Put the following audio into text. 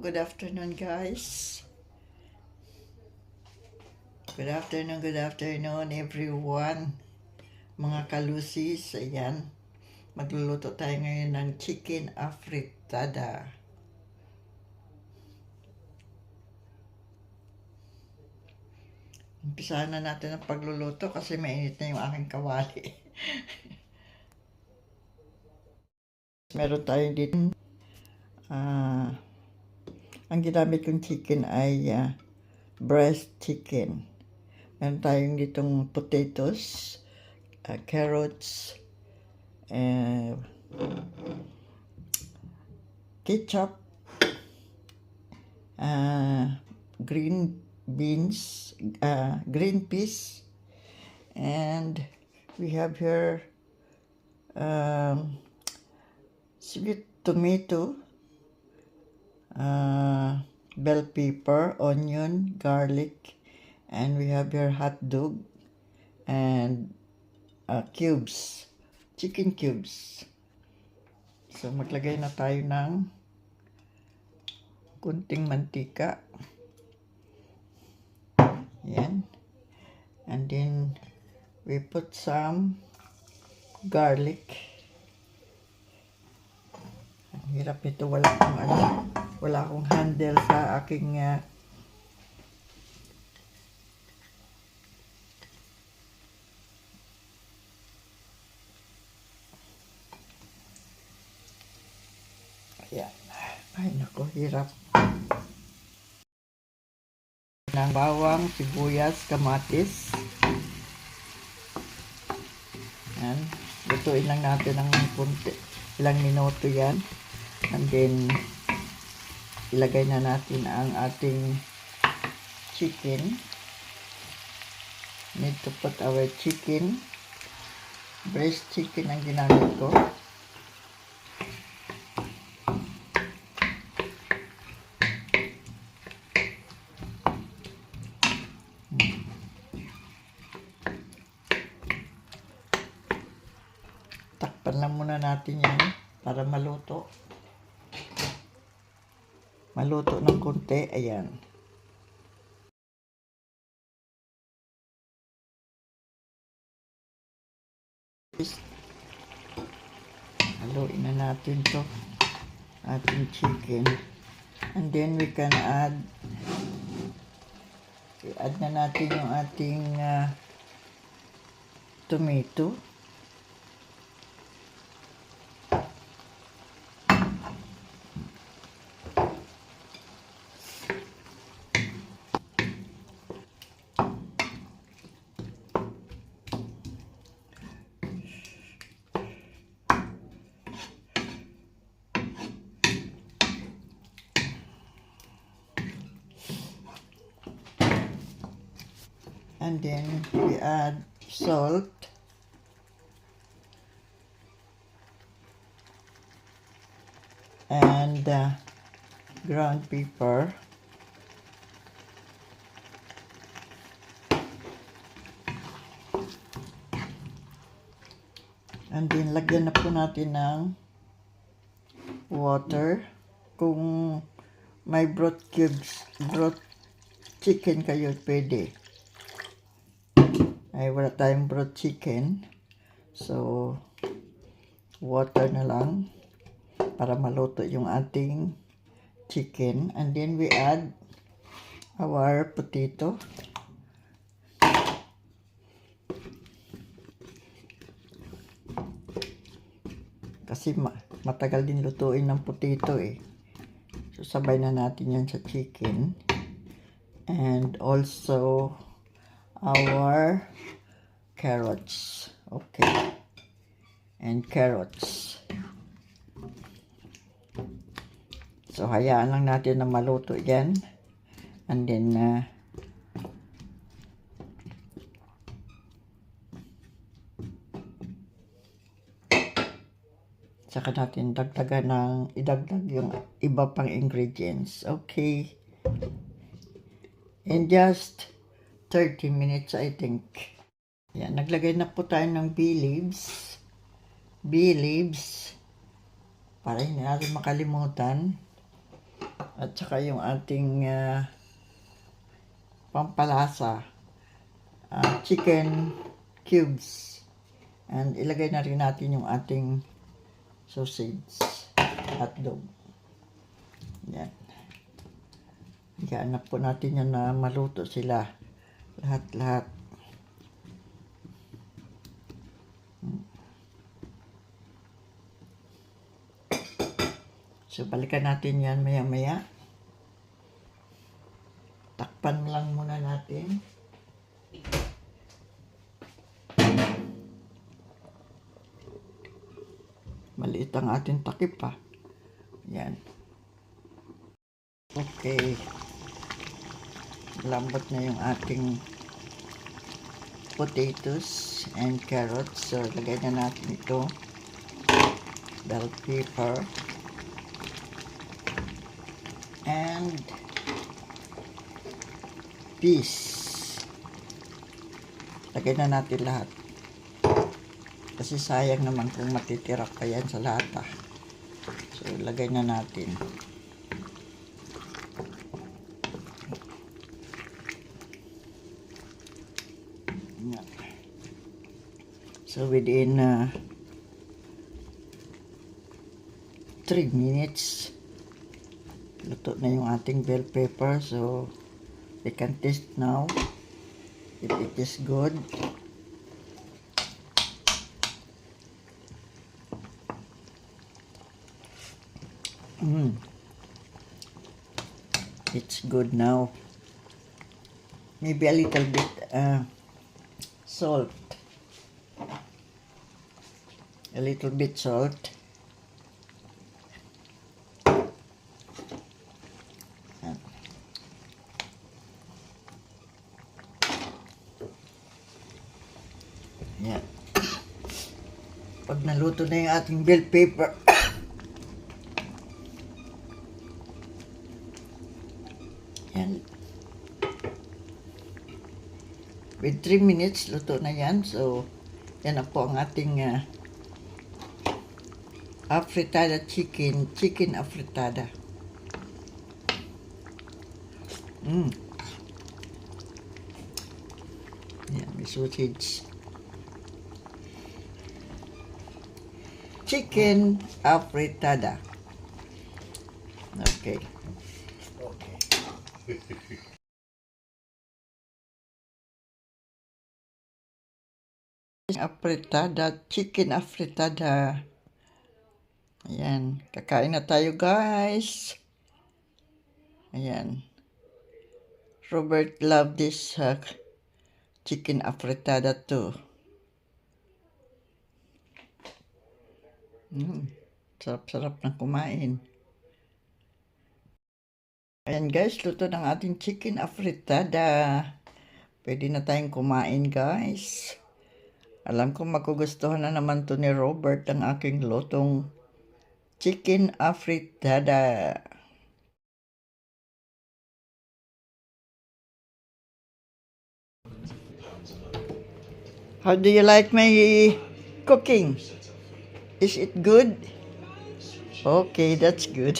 good afternoon guys. Good afternoon everyone. Mga kalusis, ayan. Magluluto tayo ngayon ng chicken afritada. Umpisahan na natin ang pagluluto kasi mainit na yung aking kawali. Meron tayo dito. Ang ginamit kong chicken ay breast chicken. Meron tayong ditong potatoes, carrots, ketchup, green beans, green peas, and we have here sweet tomato, bell pepper, onion, garlic, and we have here hot dog and cubes, chicken cubes. So maglagay na tayo ng kunting mantika. Yan. And then we put some garlic. Ang hirap nito, wala akong handle sa aking ayan. Ay nako, hirap. Ng bawang, sibuyas, kamatis. Yan. Lutuin lang natin ng kunti. Ilang minuto yan. And then, ilagay na natin ang ating chicken. Need to put our chicken. Breast chicken ang ginamit ko. Takpan lang muna natin yan para maluto. Maluto ng konti. Ayan. Haluin na natin to ating chicken. And then we can add na natin yung ating tomato. And then we add salt, and ground pepper, and then lagyan na po natin ng water. Kung may broth chicken kayo, pwede. Ay wala tayong broth chicken, so water na lang para maluto yung ating chicken. And then we add our potato. Kasi matagal din lutuin ng potato eh. So sabay na natin yan sa chicken. And also our carrots. Okay. And carrots. So hayaan lang natin na maluto yan. And then saka natin idagdag yung iba pang ingredients. Okay. In just 30 minutes, I think. Yan, naglagay na po tayo ng bay leaves. Para hindi natin makalimutan. at saka yung ating pampalasa, chicken cubes. And ilagay na rin natin yung ating sausage, hotdog. Yan. Ihanap po natin yan na maluto sila. Lahat-lahat. So, balikan natin yan maya-maya. Takpan lang muna natin. Maliit ang ating takip pa. Yan. Okay. Lambot na yung ating potatoes and carrots. So, lagay na natin ito. Bell pepper. And peas. Lagay na natin lahat. Kasi sayang naman kung matitira pa yan sa lata. So, lagay na natin. So, within 3 minutes, luto na yung ating bell pepper. So, we can taste now if it is good. It's good now. Maybe a little bit salt. A little bit salt. Yan. Pag naluto na yung ating bell pepper, yan. With 3 minutes, luto na yan. So, yan na po ang ating afritada chicken afritada. Yan, may sausage. Chicken afritada. Okay. Afritada, chicken afritada. Ayan, kakain na tayo guys. Ayan. Robert loved this chicken afritada too. Sarap-sarap ng kumain. Ayan guys, luto ng ating chicken afritada. Pwede na tayong kumain guys. Alam ko magugustuhan na naman to ni Robert ang aking lutong chicken afritada. How do you like my cooking? Is it good? Okay, that's good.